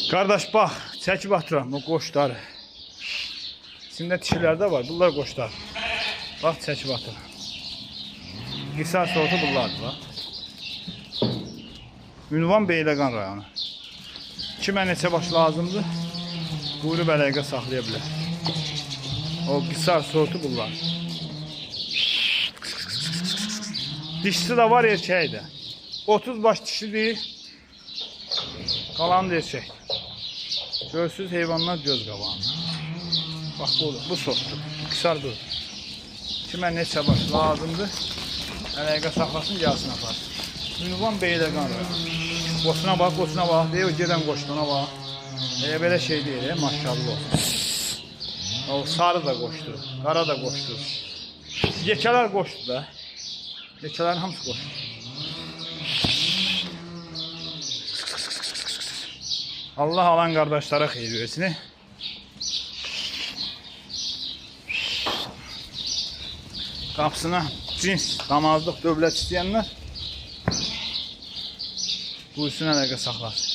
Qardaş bax, çəkib atıram bu qoşları. İçində dişilər də var, bunlar qoşlar. Bax, çəkib atıram. Qisar sortu bunlardır, bax. Ünvan Beyləqan rayonu. Kimə neçə baş lazımdır? Buyurub əlaqə saxlaya bilər. O qisar sortu bunlar. Dişisi də var, erkəyi də. 30 baş dişidir. Qalan da erkək. Görsüz heyvanlar göz qabağında. Bax bu sortdur. Qisar bu. Kimə neçə baş lazımdır? Əlaqə saxlasın, gəlsin aparsın. Ünvan Beyləqan rayonu. Qoçuna bax, qoçuna bax. Deyir, gedən qoçduğuna bax. Belə şey deyil, maşallah olsun. O sarı da qoşdu, qara da qoşdu. Yekələr qoşdu da. Yekələrin hamısı qoşdu. Allah alan qardaşlara xeyir versin. Qapısına cins, damazlıq, dövlət istəyənlər buyursun əlaqə saxlasın.